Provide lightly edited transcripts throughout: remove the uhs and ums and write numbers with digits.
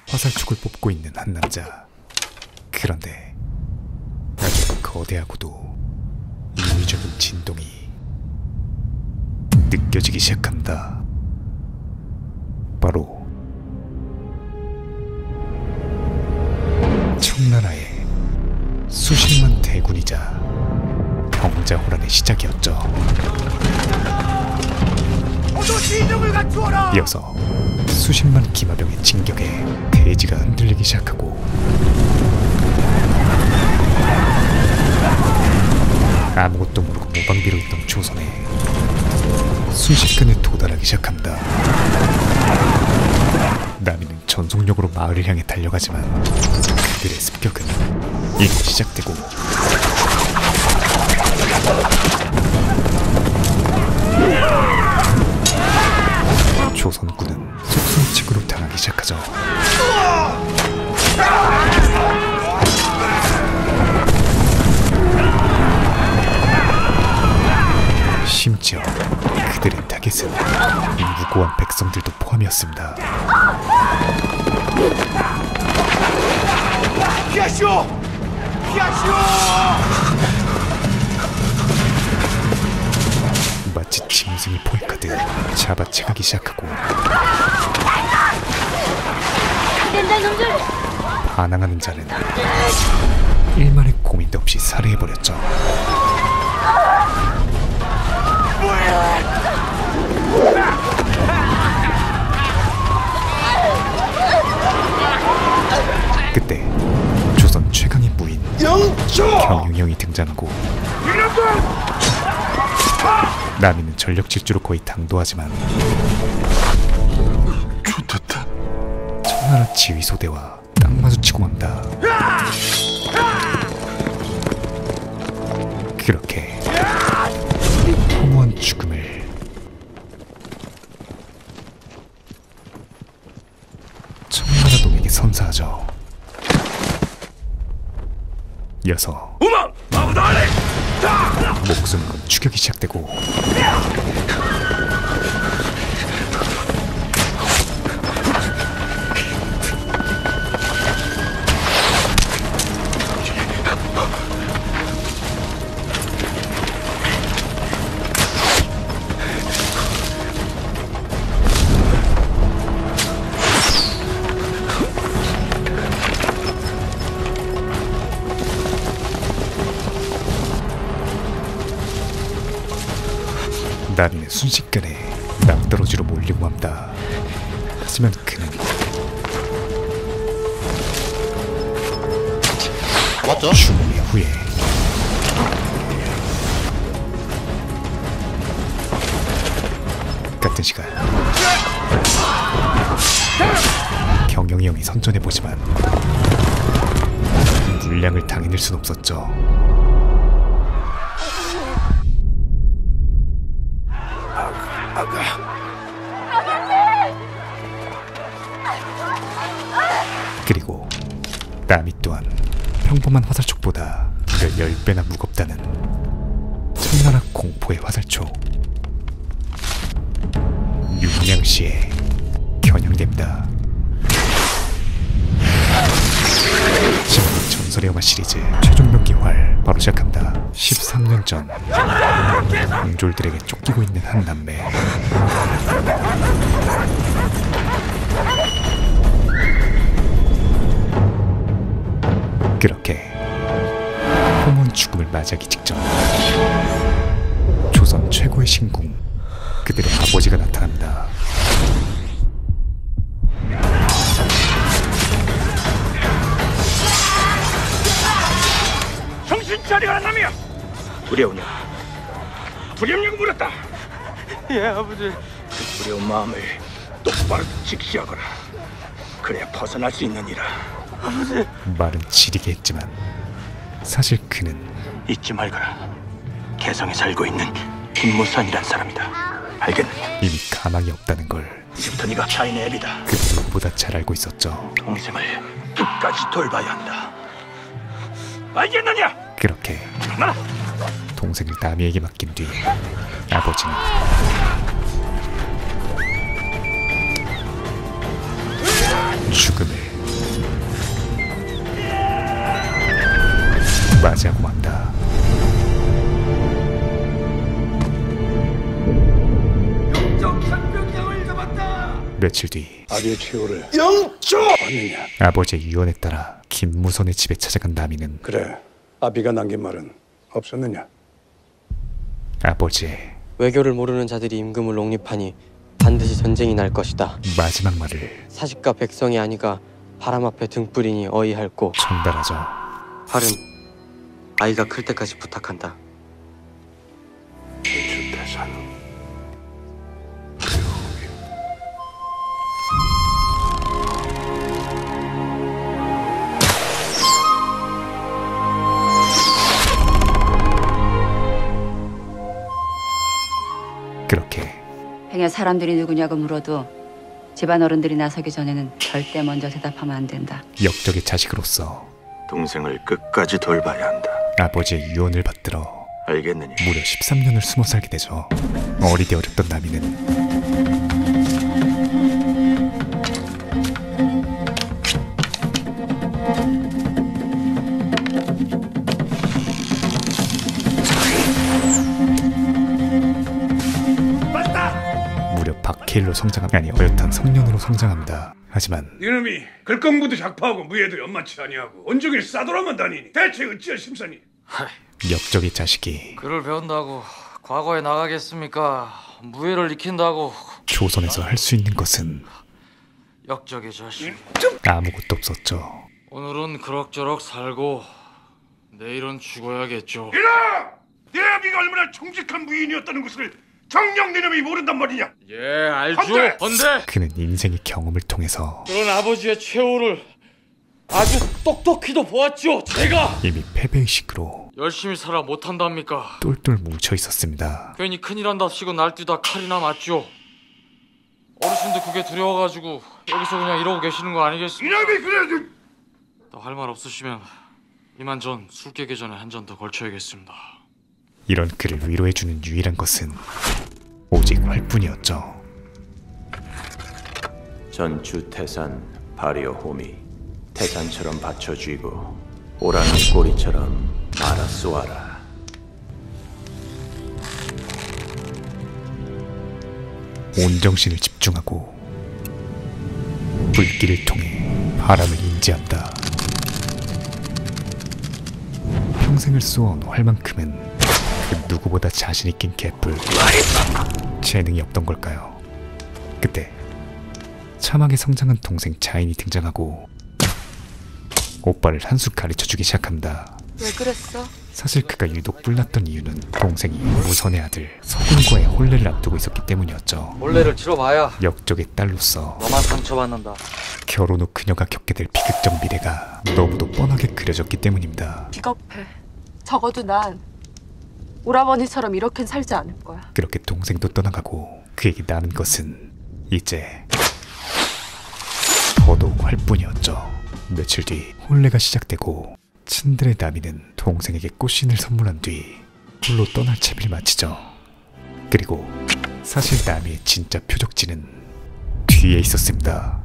화살촉을 뽑고 있는 한 남자. 그런데 아주 거대하고도 인위적인 진동이 느껴지기 시작한다. 바로 청나라의 수십만 대군이자 병자호란의 시작이었죠. 이어서 수십만 기마병의 진격에 대지가 흔들리기 시작하고 아무것도 모르고 무방비로 있던 조선에 순식간에 도달하기 시작한다. 남이는 전속력으로 마을을 향해 달려가지만 그들의 습격은 이미 시작되고 조선군은 속수무책으로 당하기 시작하죠. 심지어 그들의 타겟은 무고한 백성들도 포함이었습니다. 피하시오! 피하시오! 마치 짐승이 포획하듯 잡아채가기 시작하고 반항하는 자는 일말의 고민도 없이 살해해버렸죠. 그때 조선 최강의 무인 경윤형이 등장하고 남이는 전력 질주로 거의 당도하지만 좋됐다. 청나라 지휘소대와 딱 마주치고 만다. 그렇게 허무한 죽음을 청나라 동에게 선사하죠. 이어서 목숨을 건 추격이 시작되고 남이는 순식간에 낭떠러지로 몰리고 맙니다. 하지만 그는 맞죠? 죽음의 후에 같은 시간 경영이 형이 선전해보지만 물량을 당해낼 순 없었죠. 그리고 남이 또한 평범한 화살촉보다 무려 10배나 무겁다는 청나라 공포의 화살촉 윤양시에 겨냥됩니다. 지금 전설의 영화 시리즈 최종병기 활 바로 시작합니다. 13년 전 공졸들에게 쫓기고 있는 한 남매. 그렇게 험한 죽음을 맞이하기 직전 조선 최고의 신궁 그들의 아버지가 나타납니다. 정신 차려라 남이야! 두려우냐? 두렵냐고 물었다! 예, 아버지. 그 두려운 마음을 똑바로 직시하거라. 그래야 벗어날 수 있느니라. 아버지. 말은 지리게 했지만 사실 그는 잊지 말거라. 개성에 살고 있는 김무산이란 사람이다. 알겠느냐? 이미 가망이 없다는 걸 이제부터 네가 차인의 애비다. 그 누구보다 잘 알고 있었죠. 동생을 끝까지 돌봐야 한다. 알겠느냐? 그렇게 나 동생을 남이에게 맡긴 뒤 아버지는 죽음을 며칠 뒤 아비의 최후를 영조하느냐? 아버지의 유언에 따라 김무선의 집에 찾아간 나미는 그래, 아비가 남긴 말은 없었느냐? 아버지의 외교를 모르는 자들이 임금을 옹립하니 반드시 전쟁이 날 것이다. 마지막 말을 사직과 백성이 아니가 바람 앞에 등불이니 어이할고. 전달하죠. 팔은 아이가 클 때까지 부탁한다. 주태산. 그렇게 행여 사람들이 누구냐고 물어도 집안 어른들이 나서기 전에는 절대 먼저 대답하면 안 된다. 역적의 자식으로서 동생을 끝까지 돌봐야 한다. 아버지의 유언을 받들어 알겠느냐? 무려 13년을 숨어 살게 되죠. 어리되 어렸던 나미는 무려 박해일로 아니 어엿한 성년으로 성장합니다. 하지만 이놈이 글공부도 작파하고 무예도 연만치 아니하고 온종일 싸돌아만 다니니 대체 어찌할 심사니? 역적의 자식이 글을 배운다고 과거에 나가겠습니까? 무예를 익힌다고 조선에서 할 수 있는 것은 역적의 자식. 아무것도 없었죠. 오늘은 그럭저럭 살고 내일은 죽어야겠죠. 이놈! 내 아비가 얼마나 정직한 무인이었다는 것을 정녕 네놈이 모른단 말이냐? 예, 알죠. 헌데! 헌데 그는 인생의 경험을 통해서 그런 아버지의 최후를 아주 똑똑히도 보았죠. 제가 이미 패배의식으로 열심히 살아 못한답니까? 똘똘 뭉쳐 있었습니다. 괜히 큰일한답시고 날뛰다 칼이나 맞죠. 어르신도 그게 두려워가지고 여기서 그냥 이러고 계시는 거 아니겠습니까? 이놈이 그래! 더 할 말 없으시면 이만 전 술 깨기 전에 한 잔 더 걸쳐야겠습니다. 이런 그를 위로해주는 유일한 것은 오직 활뿐이었죠. 전주태산 발효 호미 태산처럼 받쳐쥐고 오라는 꼬리처럼 말아 쏘아라. 온 정신을 집중하고 불길을 통해 바람을 인지한다. 평생을 쏘아온 활만큼은 그 누구보다 자신이 낀 개뿔 재능이 없던 걸까요? 그때 참하게 성장한 동생 자인이 등장하고 오빠를 한 수 가르쳐주기 시작합니다. 왜 그랬어? 사실 그가 유독 뿔났던 이유는 동생이 무선의 아들 서군과의 혼례를 앞두고 있었기 때문이었죠. 원래를 치러봐야 역적의 딸로서 너만 상처받는다. 결혼 후 그녀가 겪게 될 비극적 미래가 너무도 뻔하게 그려졌기 때문입니다. 비겁해. 적어도 난 오라버니처럼 이렇게는 살지 않을 거야. 그렇게 동생도 떠나가고 그에게 남은 것은 이제 더더욱 활뿐이었죠. 며칠 뒤 혼례가 시작되고 친들의 나미는 동생에게 꽃신을 선물한 뒤 홀로 떠날 채비를 마치죠. 그리고 사실 나미의 진짜 표적지는 뒤에 있었습니다.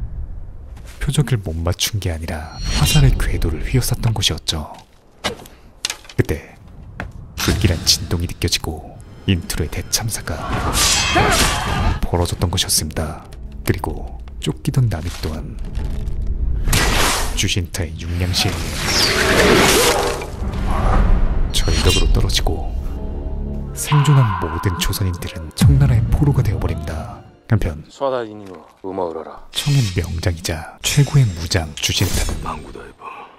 표적을 못 맞춘 게 아니라 화살의 궤도를 휘어쌌던 곳이었죠. 그때 불길한 진동이 느껴지고 인트로의 대참사가 벌어졌던 것이었습니다. 그리고 쫓기던 나미 또한 주신타의 육량시에 절벽으로 떨어지고 생존한 모든 조선인들은 청나라의 포로가 되어버립니다. 한편 청의 명장이자 최고의 무장 주신타는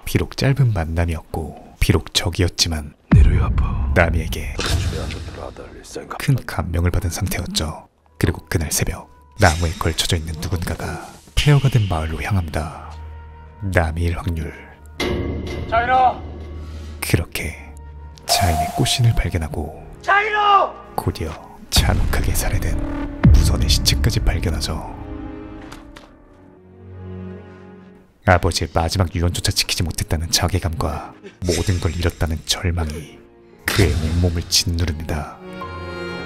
비록 짧은 만남이었고 비록 적이었지만 나미에게 큰 감명을 받은 상태였죠. 그리고 그날 새벽 나무에 걸쳐져 있는 누군가가 폐허가 된 마을로 향합니다. 나미일 확률 자인아! 그렇게 자인의 꽃신을 발견하고 곧이어 잔혹하게 살해된 무선의 시체까지 발견하죠. 아버지의 마지막 유언조차 지키지 못했다는 자괴감과 모든 걸 잃었다는 절망이 그의 온몸을 짓누릅니다.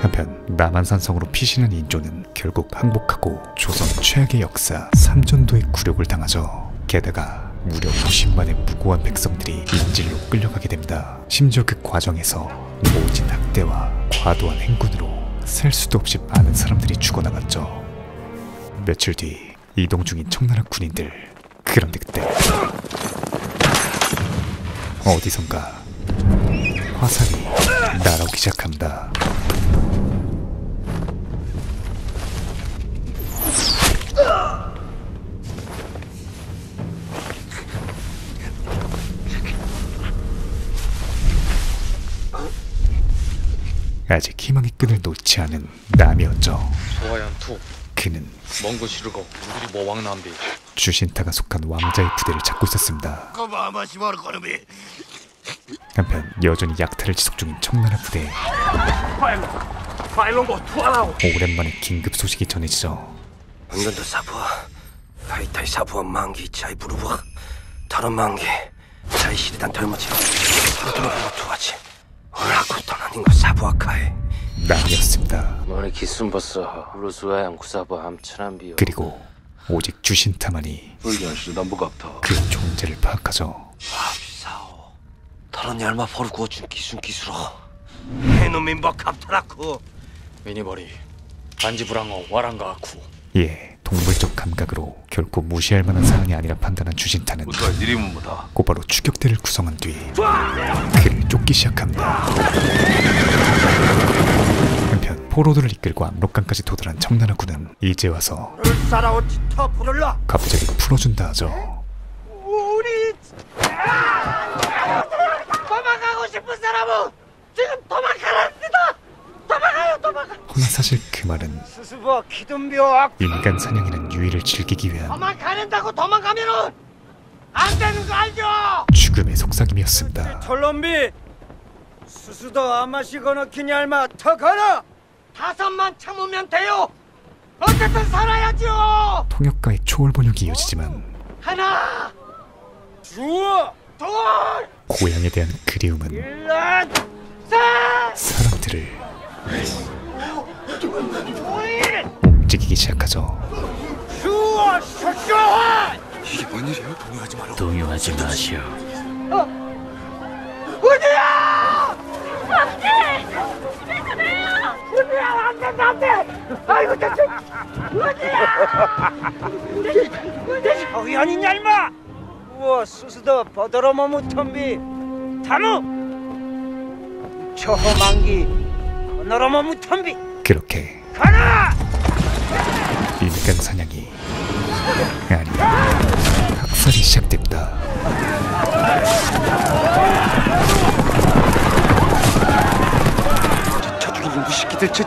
한편 남한산성으로 피신한 인조는 결국 항복하고 조선 최악의 역사 삼전도의 굴욕을 당하죠. 게다가 무려 50만의 무고한 백성들이 인질로 끌려가게 됩니다. 심지어 그 과정에서 모진 학대와 과도한 행군으로 셀 수도 없이 많은 사람들이 죽어나갔죠. 며칠 뒤 이동 중인 청나라 군인들. 그런데 그때 어디선가 화살이 날아오기 시작합니다. 아직 희망의 끈을 놓지 않은 남이었죠. 소화연 투 그는 멍고 시르고 우리 모왕남비 주신타가 속한 왕자의 부대를 찾고 있었습니다. 한편 여전히 약탈을 지속 중인 청나라 부대에 오랜만에 긴급 소식이 전해지죠. 은근도 사부와 파이타이 사부와 만기 차이 부르부와 다른 만기 차이 시리단 덜머치 하루도로 투하지 올라고 떠나는 거 사부와 카이 남이었습니다. 머리 기순 벗어 루스와 양구사부 암천한 비요. 그리고 오직 주신타만이 그 존재를 파악하죠. 사오 다른 얄마 버리고 준 기순 기수로 해놈인 법 갑타라쿠 미니머리 반지부랑어 와랑가 아쿠. 예, 동물적 감각으로 결코 무시할 만한 사안이 아니라 판단한 주신타는 곧바로 추격대를 구성한 뒤 그를 쫓기 시작합니다. 한편 포로들을 이끌고 압록강까지 도달한 청나라군은 이제 와서 갑자기 풀어준다 하죠. 우리 도망가고 싶은 사람은 지금 도망가랍니다. 도망가. 허나 사실 그 말은 스스로 기둥비와 인간 사냥이란 유의를 즐기기 위한 도망가는다고 도망가면은 안 되는 거 알죠? 죽음의 속삭임이었습니다. 철럼비 수수도 아마시거나 키냐알마 더 가라. 5만 참으면 돼요. 어쨌든 살아야죠. 통역과의 초월 번역이 이어지지만 하나 둘 고향에 대한 그리움은 사람들을 움직이기 시작하죠. 이게 뭔 일이야? 동요하지 마시오. 우디야! 안돼! 우디야 안돼! 아이고 대체 우디야! 저기아니냐 임마! 우와 수수도 버더러머무 텀비 다무 초호만기 너러머무 텀비 그렇게 가라! 인간 사냥이 아니 학살이 시작됩니다. 저 죽인 인구 새끼들 저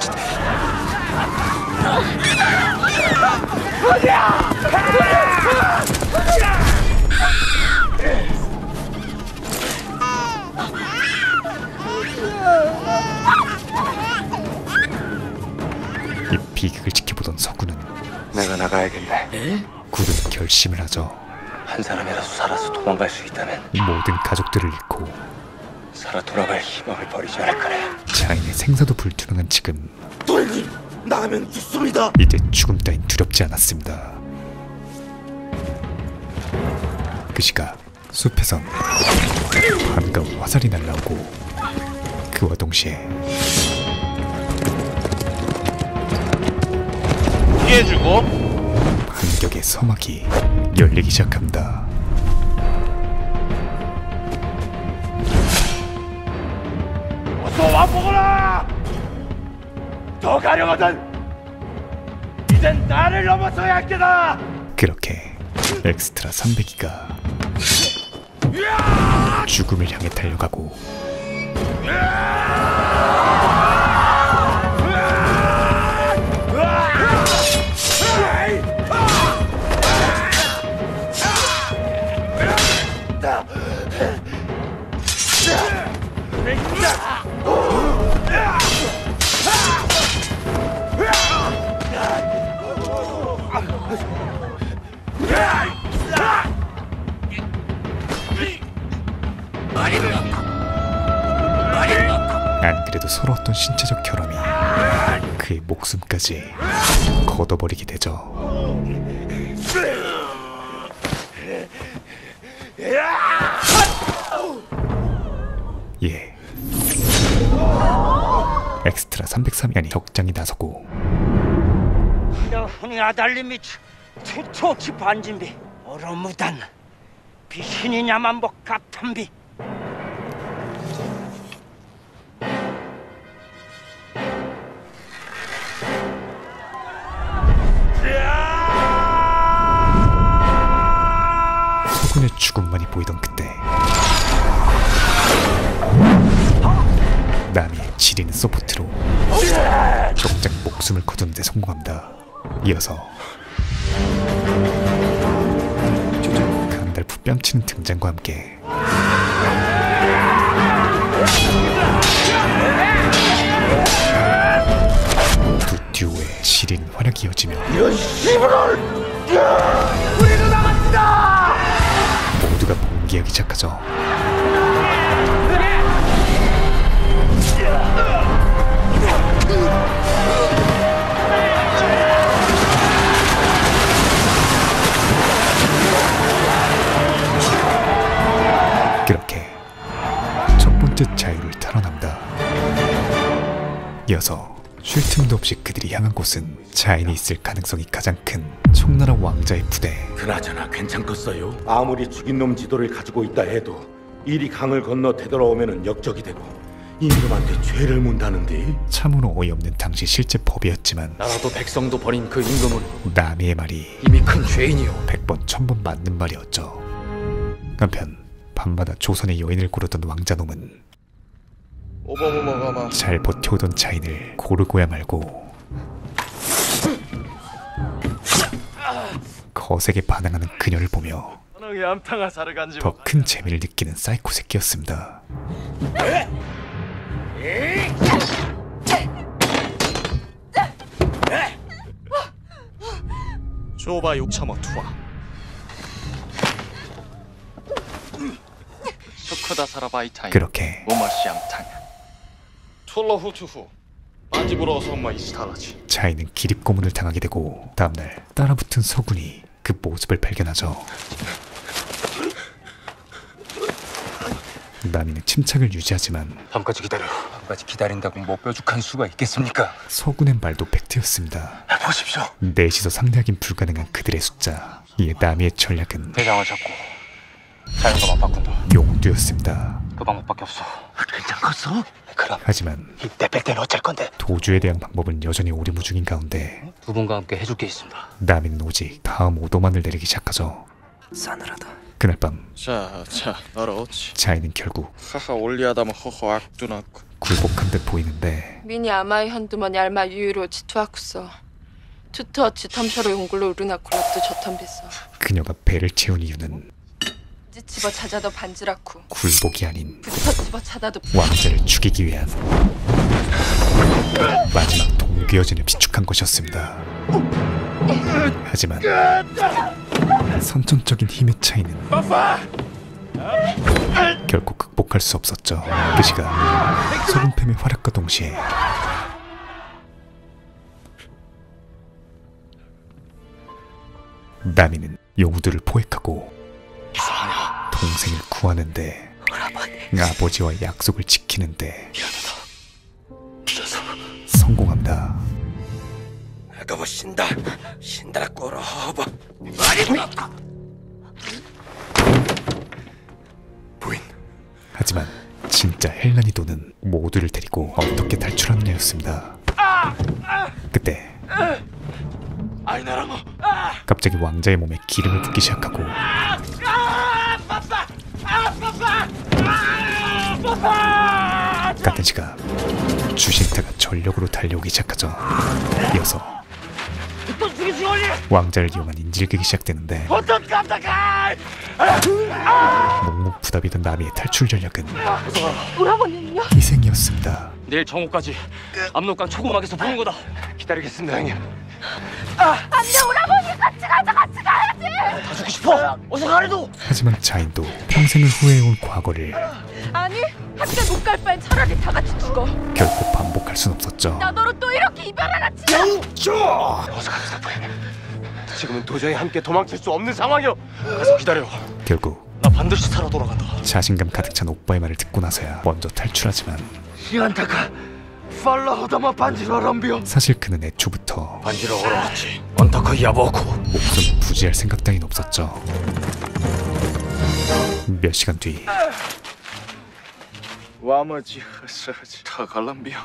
이 비극을 지켜보던 서구는 내가 나가야겠네. 굳은 결심을 하죠. 한 사람이라도 살아서 도망갈 수 있다면 모든 가족들을 잃고 살아 돌아갈 희망을 버리지 않을 거래. 자인의 생사도 불투명한 지금 도련님 나가면 죽습니다. 이제 죽음 따윈 두렵지 않았습니다. 그 시각 숲에선 반가운 화살이 날라오고 그와 동시에 피해주고 반격의 서막이 열리기 시작합니다. 어서 와보거라. 더 가려거든. 이젠 나를 넘어서야 할 게다. 그렇게 엑스트라 300기가 죽음을 향해 달려가고 안 그래도 서러웠던 신체적 결함이 그의 목숨까지 걷어버리게 되죠. 예, 엑스트라 303이 아닌 적장이 나서고 훈이 아달림이 투토치 반진비 얼어무단 비신이 야만복 갑탄비 서군의 죽음만이 보이던 그때 나미의 지리는 서포트로 정작 목숨을 거두는 데 성공합니다. 이어서 간달프 뺨치는 등장과 함께 두 듀오의 지린 활약이 이어지며 이런 씨발을! 우리도 나갑니다! 모두가 봉기하기 시작하죠. 그렇게 첫 번째 자유를 탈환합니다. 이어서 쉴 틈도 없이 그들이 향한 곳은 자인이 있을 가능성이 가장 큰 청나라 왕자의 부대. 그나저나 괜찮겠어요? 아무리 죽인 놈 지도를 가지고 있다 해도 이리 강을 건너 되돌아오면은 역적이 되고 임금한테 죄를 문다는데. 참으로 어이없는 당시 실제 법이었지만 나라도 백성도 버린 그 임금은 나미의 말이 이미 큰 죄인이요 100번 1000번 맞는 말이었죠. 한편 밤마다 조선의 여인을 고르던 왕자놈은 잘 버텨오던 자인을 고르고야 말고 거세게 반항하는 그녀를 보며 더 큰 재미를 느끼는 사이코 새끼였습니다. 조바 욕처머 투하 슈크다 사라바이타이 그렇게 톨러후투후 만지부러 선마 이스타라지 자인은 기립고문을 당하게 되고 다음날 따라붙은 서군이 그 모습을 발견하죠. 나미는 침착을 유지하지만 밤까지 기다려. 밤까지 기다린다고 뭐 뾰족한 수가 있겠습니까? 서군의 말도 팩트였습니다. 보십시오. 넷이서 상대하긴 불가능한 그들의 숫자. 이에 나미의 전략은 대장을 잡고 자연과만 바꾼다. 용두였습니다. 그 방법밖에 없어. 괜찮겠어? 그럼 하지만 이때 뺄 때는 어쩔 건데? 도주에 대한 방법은 여전히 오리무중인 가운데 두 분과 함께 해줄 게 있습니다. 나미는 오직 다음 오도만을 내리기 시작하죠. 싸늘하다. 그날 밤 자 알아오지 자인은 결국 하하 올리하다마 허허 악두나고 굴복한 듯 보이는데 미니 아마이 현두머니 알마 유유로 지투하쿠서 투터치 텀셔로 용글로 우르나콜라도 저텀비서 그녀가 배를 채운 이유는 찌집어 찾아도 반지라쿠 굴복이 아닌 붙어 집어 찾아도 왕자를 죽이기 위한 마지막 동귀어진을 비축한 것이었습니다. 하지만 선천적인 힘의 차이는 결코 극복할 수 없었죠. 그 시간 서군팸의 활약과 동시에 나미는 용우들을 포획하고 동생을 구하는데 아버지와 약속을 지키는데 성공합니다. 너버 신다라 꼬러버 부인. 하지만 진짜 헬란이 도는 모두를 데리고 어떻게 탈출하느냐였습니다. 그때 갑자기 왕자의 몸에 기름을 붓기 시작하고 같은 시간 주신타가 전력으로 달려오기 시작하죠. 이어서 왕자를 이용한 인질극이 시작되는데 묵묵부답이던 나미의 탈출 전략은 오라버니는요? 희생이었습니다. 내일 정오까지 압록강 초고막에서 보는 거다. 기다리겠습니다, 형님. 안돼 오라버니 같이 가야지. 다 죽고 싶어. 어서 가래도. 하지만 자인도 평생을 후회해온 과거를 아니 함께 못 갈 바엔 차라리 다 같이 죽어. 결코 반복할 순 없었죠. 나 너로 또 이렇게 이별하나 치자. 어서 갑시다, 부인. 지금은 도저히 함께 도망칠 수 없는 상황이요. 가서 기다려. 결국 나 반드시 살아 돌아간다. 자신감 가득 찬 오빠의 말을 듣고 나서야 먼저 탈출하지만 시안타카 사실 그는 애초부터 목숨 부지할 생각 따윈 없었죠. 몇 시간 뒤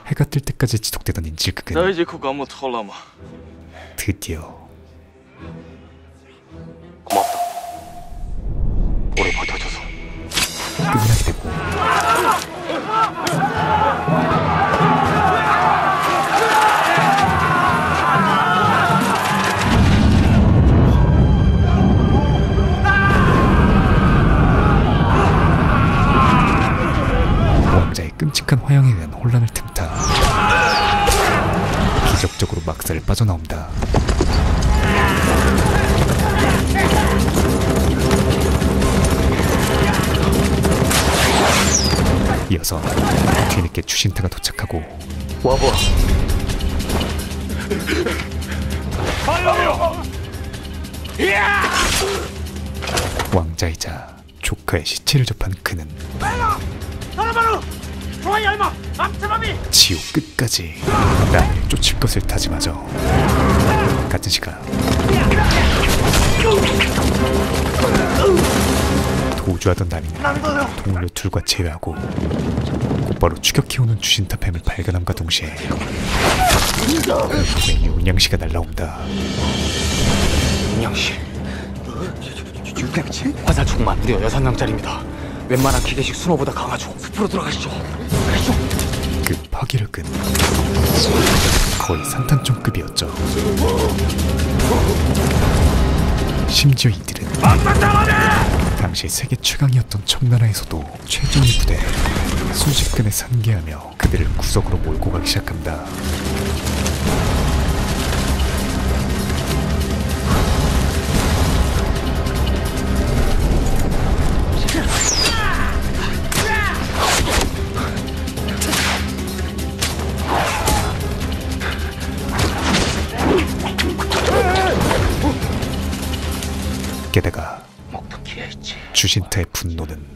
해가 뜰 때까지 지속되던 인질극은 드디어 끝나게 되고 왕자의 끔찍한 화형에 의한 혼란을 틈타 기적적으로 막사를 빠져나옵니다. 이어서 뒤늦게 주신타가 도착하고 왕자이자 조카의 시체를 접한 그는 지옥 끝까지 나를 쫓을 것을 다짐하죠. 같은 시간 도주하던 나미는 동료 둘과 제외하고 곧바로 추격해오는 주신타팸을 발견함과 동시에 몸에 윤양시가 날라옵니다. 윤양시? 윤양시? 화살 총만 무려 6명짜리입니다. 웬만한 기계식 수노보다 강하죠. 숲으로 들어가시죠. 그 파괴력은 거의 산탄총급이었죠. 심지어 이들은 당시 세계 최강이었던 청나라에서도 최종의 부대 순식간에 산계하며 그들을 구석으로 몰고 가기 시작합니다. 게다가 주신타의 분노는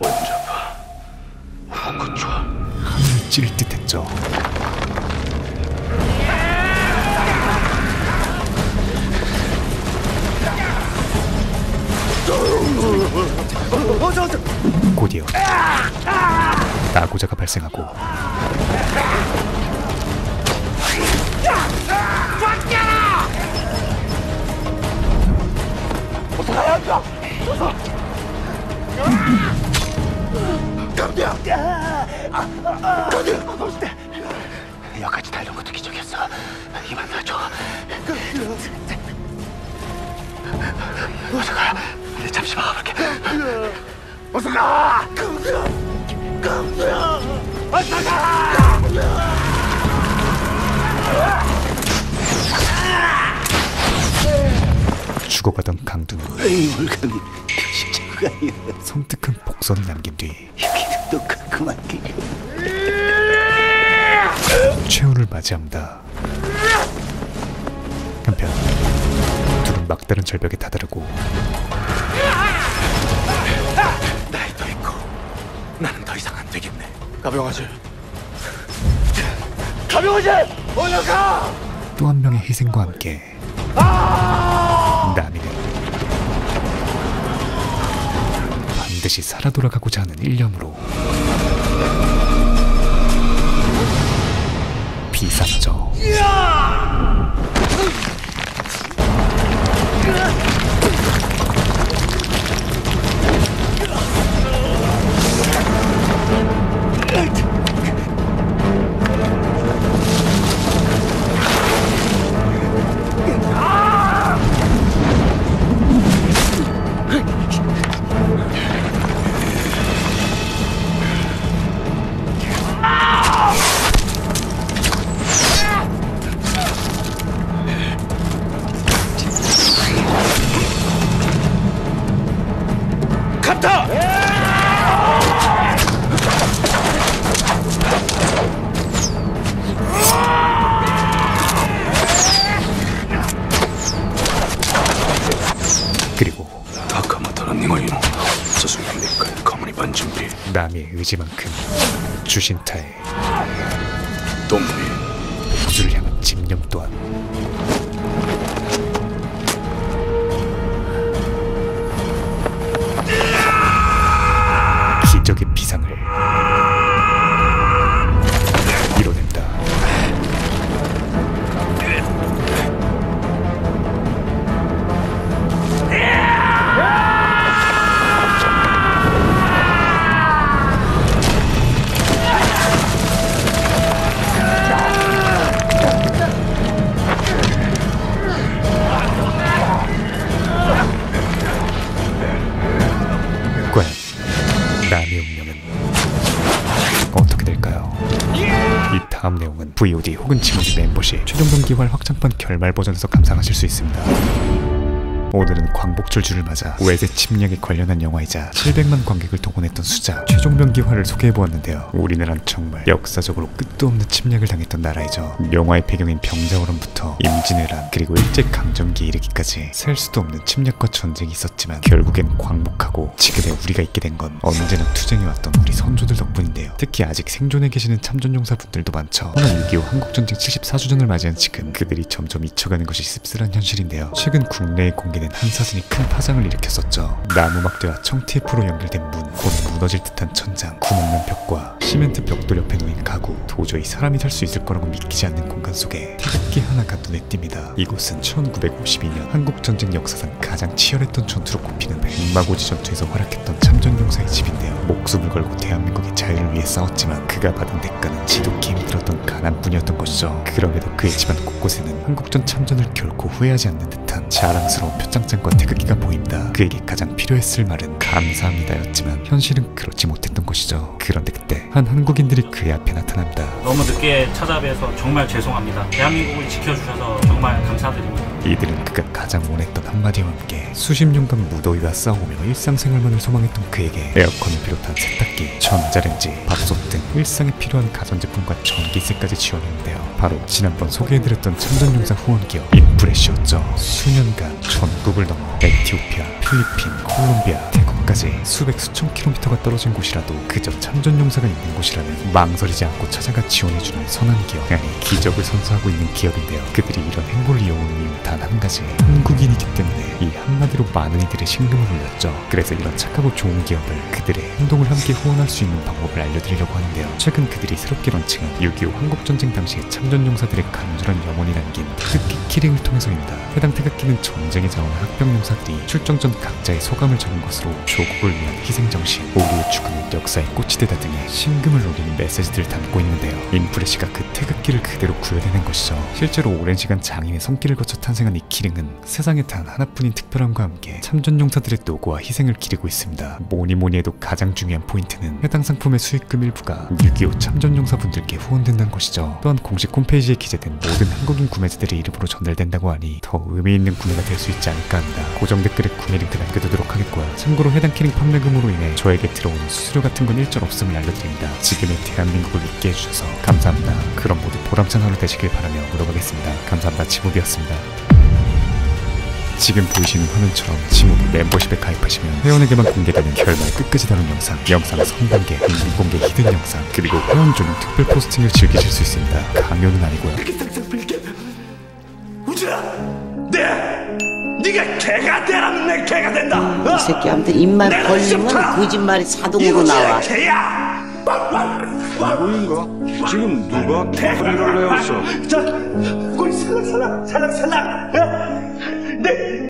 하늘을 찌를 듯했죠. 곧이어 나고자가 발생하고 여기까지 달려온 것도 기적이었어. 이만 놔줘. 어서 가. 잠시 막아볼게. 어서 가. 어서 가. 죽어가던 강두는 섬뜩한 복선을 남긴 뒤 최후를 맞이합니다. 한편 둘은 막다른 절벽에 다다르고 나이도 있고 나는 더 이상 안 되겠네. 가병아지 어여 가. 또 한 명의 희생과 함께 나미는 반드시 살아 돌아가고자 하는 일념으로 비상하죠. 그리고 나미의 의지만큼 주신타의 구주를 향한 집념 또한 기적의 비상을 이뤄낸다. 과연 남의 운명은 어떻게 될까요? 이 다음 내용은 VOD 혹은 지모디 멤버십 최종 경기활 확장판 결말 버전에서 감상하실 수 있습니다. 오늘은 광복절주를 맞아 외세 침략에 관련한 영화이자 700만 관객을 동원했던 수작 최종 병기화를 소개해보았는데요. 우리나라는 정말 역사적으로 끝도 없는 침략을 당했던 나라이죠. 영화의 배경인 병자호란부터 임진왜란 그리고 일제강점기에 이르기까지 셀 수도 없는 침략과 전쟁이 있었지만 결국엔 광복하고 지금의 우리가 있게 된 건 언제나 투쟁해왔던 우리 선조들 덕분인데요. 특히 아직 생존해 계시는 참전용사분들도 많죠. 하나 6.25 한국전쟁 74주년을 맞이한 지금 그들이 점점 잊혀가는 것이 씁쓸한 현실인데요. 최근 국내에 공개 한 사진이 큰 파장을 일으켰었죠. 나무막대와 청테이프로 연결된 문, 곧 무너질 듯한 천장, 구멍난 벽과 시멘트 벽돌 옆에 놓인 가구, 도저히 사람이 살 수 있을 거라고 믿기지 않는 공간 속에 태극기 하나가 눈에 띕니다. 이곳은 1952년 한국전쟁 역사상 가장 치열했던 전투로 꼽히는 백마고지 전투에서 활약했던 참전용사의 집인데요. 목숨을 걸고 대한민국의 자유를 위해 싸웠지만 그가 받은 대가는 지독히 힘들었던 가난뿐이었던 것이죠. 그럼에도 그의 집안 곳곳에는 한국전 참전을 결코 후회하지 않는 듯한 자랑스러운 표창장과 태극기가 보인다. 그에게 가장 필요했을 말은 감사합니다였지만 현실은 그렇지 못했던 것이죠. 그런데 그때 한 한국인들이 그의 앞에 나타납니다. 너무 늦게 찾아뵈서 정말 죄송합니다. 대한민국을 지켜주셔서 정말 감사드립니다. 이들은 그가 가장 원했던 한마디와 함께 수십 년간 무더위와 싸우며 일상생활만을 소망했던 그에게 에어컨을 비롯한 세탁기, 전자레인지, 밥솥 등 일상에 필요한 가전제품과 전기세까지 지원했는데요. 바로 지난번 소개해드렸던 참전용사 후원기업 인프레시였죠. 수년간 전국을 넘어 에티오피아, 필리핀, 콜롬비아, 태국까지 수백 수천 킬로미터가 떨어진 곳이라도 그저 참전용사가 있는 곳이라면 망설이지 않고 찾아가 지원해주는 선한 기업, 아니 기적을 선사하고 있는 기업인데요. 그들이 이런 행보를 이어오는 이유 단 한 가지, 한국인이기 때문에 이 한마디로 많은 이들의 심금을 울렸죠. 그래서 이런 착하고 좋은 기업을 그들의 행동을 함께 후원할 수 있는 방법을 알려드리려고 하는데요. 최근 그들이 새롭게 런칭한 6.25 한국전쟁 당시의 참전용사들의 간절한 영혼이 담긴 태극기 키링을 통해서입니다. 해당 태극기는 전쟁에 자원한 학병용사들이 출정 전 각자의 소감을 적은 것으로 조국을 위한 희생정신, 우리의 죽음은 역사의 꽃이 되다 등의 심금을 울리는 메시지들을 담고 있는데요. 인프레시가 그 태극기를 그대로 구현해낸 것이죠. 실제로 오랜 시간 장인의 손길을 거쳐 탄생한 이 키링은 세상에 단 하나뿐인 특별함과 함께 참전용사들의 노고와 희생을 기리고 있습니다. 뭐니뭐니 해도 가장 중요한 포인트는 해당 상품의 수익금 일부가 6.25 참전용사분들께 후원된다는 것이죠. 또한 공식 홈페이지에 기재된 모든 한국인 구매자들의 이름으로 전달된다고 하니 더 의미 있는 구매가 될 수 있지 않을까 합니다. 고정 댓글에 구매 링크 남겨두도록 하겠고요. 참고로 해당 키링 판매금으로 인해 저에게 들어오는 수수료 같은 건 일절 없음을 알려드립니다. 지금의 대한민국을 잊게 해주셔서 감사합니다. 그럼 모두 보람찬 하루 되시길 바라며 물어가겠습니다. 감사합니다. 지모비였습니다. 지금 보이시는 화면처럼 지모비 멤버십에 가입하시면 회원에게만 공개되는 결말 끝까지 다룬 영상, 영상 선공개, 미공개 히든 영상, 그리고 회원 전용 특별 포스팅을 즐기실 수 있습니다. 강요는 아니고요. 우준아! 네가 개가 되라면 내 개가 된다! 이 새끼한테 입만 벌리면 거짓말이 자동으로 나와. 개야! 누구인가? 지금 누가 소리를 내었어? 자, 우리 살락!